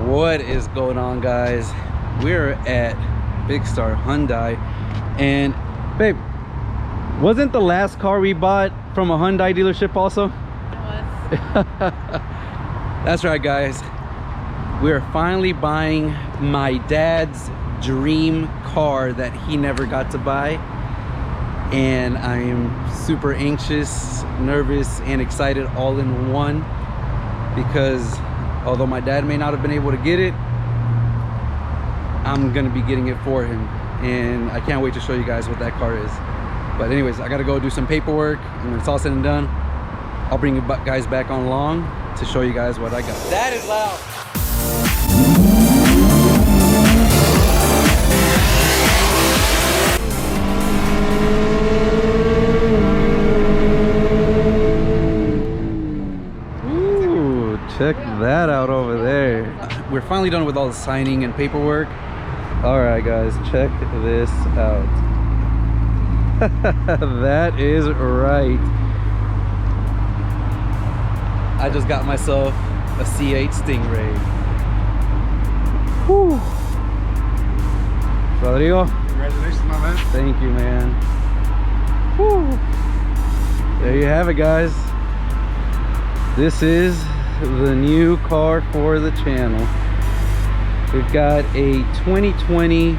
What is going on, guys? We're at Big Star Hyundai, and babe, wasn't the last car we bought from a Hyundai dealership also? It was. That's right, guys. We're finally buying my dad's dream car that he never got to buy, and I am super anxious, nervous, and excited all in one, because although my dad may not have been able to get it, I'm gonna be getting it for him, and I can't wait to show you guys what that car is. But anyways, I gotta go do some paperwork, and when it's all said and done, I'll bring you guys back on along to show you guys what I got. That is loud. Check that out over there. We're finally done with all the signing and paperwork. All right, guys, check this out. That is right. I just got myself a C8 Stingray. Whew. Rodrigo. Congratulations, my man. Thank you, man. Whew. There you have it, guys. This is the new car for the channel. We've got a 2020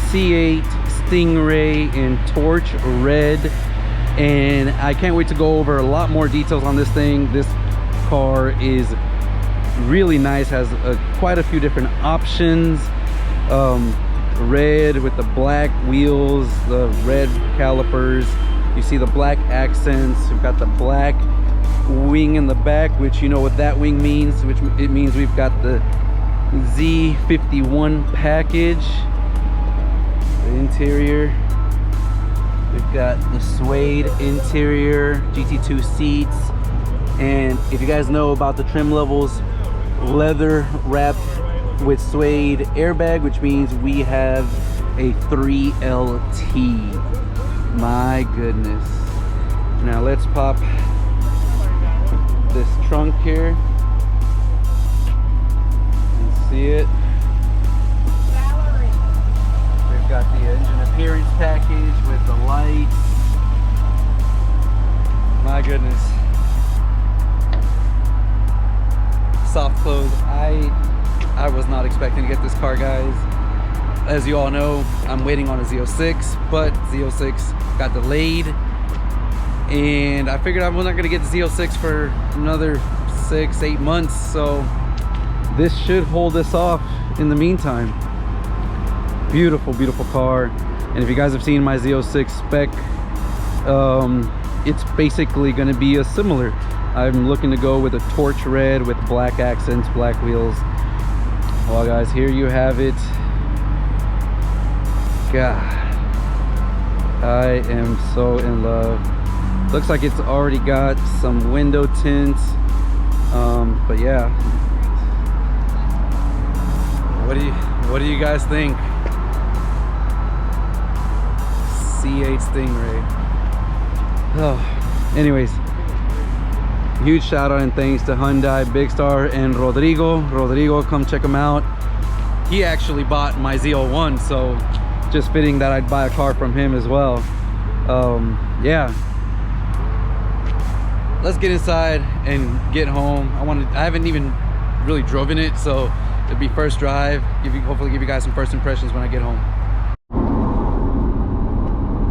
C8 Stingray in torch red, and I can't wait to go over a lot more details on this thing. This car is really nice, has quite a few different options. Red with the black wheels, the red calipers, you see the black accents. We've got the black wing in the back, which you know what that wing means, which it means we've got the Z51 package. The interior, we've got the suede interior, GT2 seats, and if you guys know about the trim levels, leather wrapped with suede airbag, which means we have a 3LT. My goodness. Now let's pop this trunk here and see it. We've got the engine appearance package with the lights. My goodness. Soft close. I was not expecting to get this car, guys. As you all know, I'm waiting on a Z06, but Z06 got delayed, and I figured I was not gonna get the Z06 for another 6-8 months, so this should hold us off in the meantime. Beautiful, beautiful car. And if you guys have seen my Z06 spec, it's basically gonna be a similar. I'm looking to go with a torch red with black accents, black wheels. Well, guys, here you have it. God, I am so in love. Looks like it's already got some window tints, but yeah. What do you guys think? C8 Stingray. Oh, anyways, huge shout out and thanks to Hyundai, Big Star, and Rodrigo. Rodrigo, come check him out. He actually bought my ZL1, so just fitting that I'd buy a car from him as well. Yeah, let's get inside and get home. I haven't even really driven it, so it'll be first drive. Hopefully give you guys some first impressions when I get home.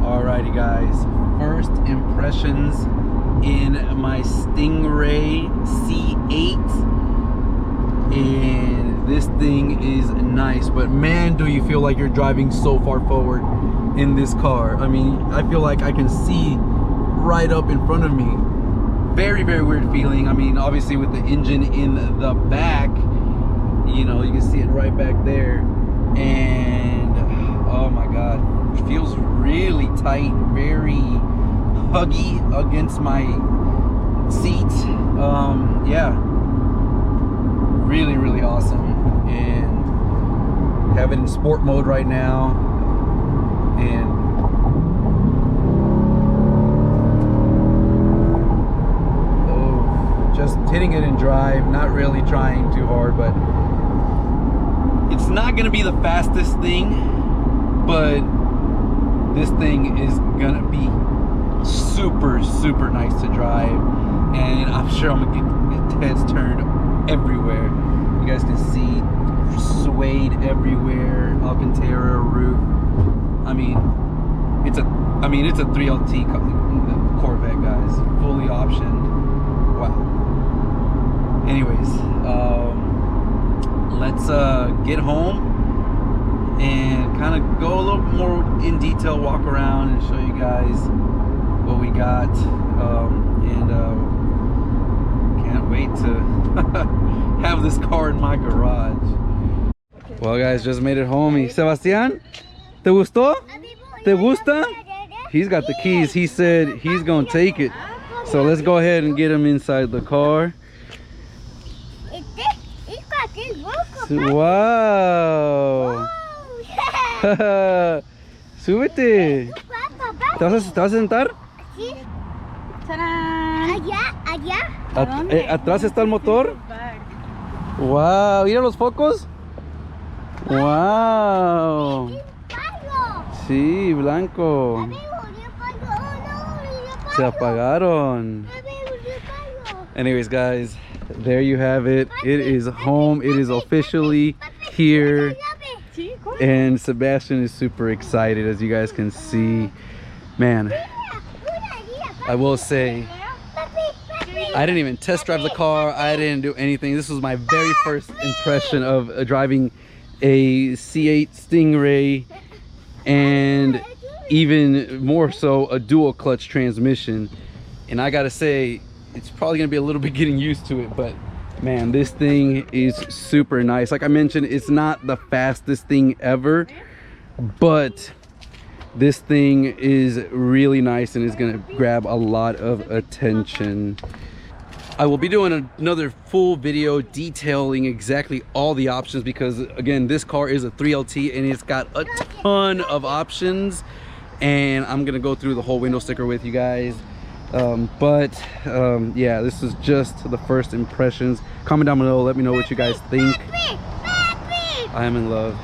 Alrighty, guys, first impressions in my Stingray C8, and this thing is nice, but man, do you feel like you're driving so far forward in this car. I mean, I feel like I can see right up in front of me. Very, very weird feeling. I mean, obviously with the engine in the back, you know, you can see it right back there, and oh my god, it feels really tight, very huggy against my seat. Yeah, really, really awesome. And have it in sport mode right now, and just hitting it in drive, not really trying too hard, but not gonna be the fastest thing, but this thing is gonna be super nice to drive, and I'm sure I'm gonna get heads turned everywhere. You guys can see suede everywhere, Alcantara roof. I mean it's a 3LT Corvette, guys, fully optioned. Wow. Anyways, let's get home and kind of go a little more in detail, walk around and show you guys what we got, and can't wait to have this car in my garage. Well, guys, just made it home. Sebastián, ¿te gustó? ¿Te gusta? He's got the keys. He said he's gonna take it, so let's go ahead and get him inside the car. Wow. Súbete. ¿Te vas a sentar? Sí. Allá. Atrás está el motor. Wow, mira los focos. Wow. Sí, blanco. Se apagaron. Anyways, guys, there you have it. It is home. It is officially here. And Sebastian is super excited, as you guys can see. Man, I will say, I didn't even test drive the car. I didn't do anything. This was my very first impression of driving a C8 Stingray, and even more so a dual clutch transmission. And I gotta say, it's probably gonna be a little bit getting used to it, but man, this thing is super nice. Like I mentioned, it's not the fastest thing ever, but this thing is really nice and is gonna grab a lot of attention. I will be doing another full video detailing exactly all the options, because again, this car is a 3LT and it's got a ton of options, and I'm gonna go through the whole window sticker with you guys. Yeah, this is just the first impressions. Comment down below, let me know what you guys think. I am in love.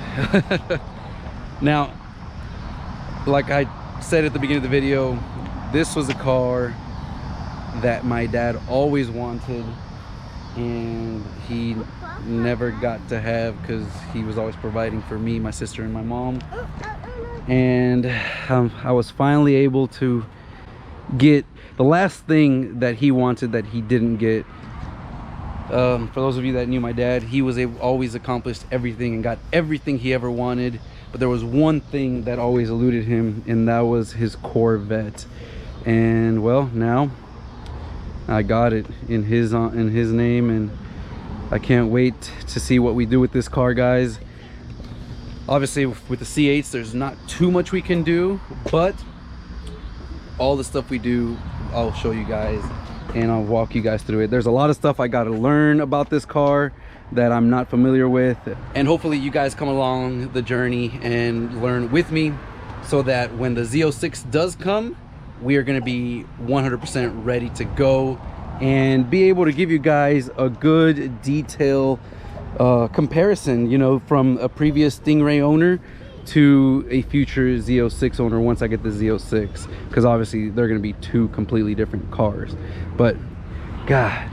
Now, like I said at the beginning of the video, this was a car that my dad always wanted and he never got to have because he was always providing for me, my sister, and my mom. And I was finally able to get the last thing that he wanted that he didn't get. For those of you that knew my dad, he was always accomplished everything and got everything he ever wanted, but there was one thing that always eluded him, and that was his Corvette. And well, now I got it in his name, and I can't wait to see what we do with this car, guys. Obviously with the C8s there's not too much we can do, but all the stuff we do I'll show you guys and I'll walk you guys through it. There's a lot of stuff I got to learn about this car that I'm not familiar with, and hopefully you guys come along the journey and learn with me, so that when the Z06 does come, we are going to be 100% ready to go and be able to give you guys a good detail comparison, you know, from a previous Stingray owner to a future Z06 owner once I get the Z06, because obviously they're going to be two completely different cars. But God,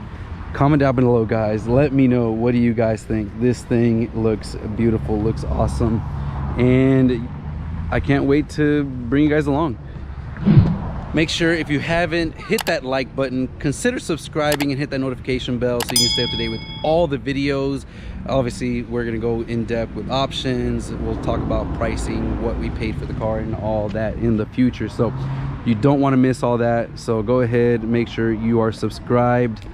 comment down below, guys, let me know, what do you guys think? This thing looks beautiful, looks awesome, and I can't wait to bring you guys along. Make sure, if you haven't, hit that like button, consider subscribing and hit that notification bell so you can stay up to date with all the videos. Obviously we're going to go in depth with options, we'll talk about pricing, what we paid for the car, and all that in the future, so you don't want to miss all that. So go ahead, make sure you are subscribed.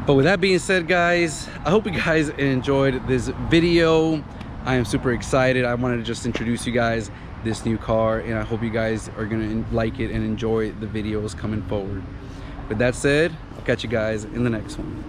But with that being said, guys, I hope you guys enjoyed this video. I am super excited. I wanted to just introduce you guys this new car, and I hope you guys are gonna like it and enjoy the videos coming forward. With that said, I'll catch you guys in the next one.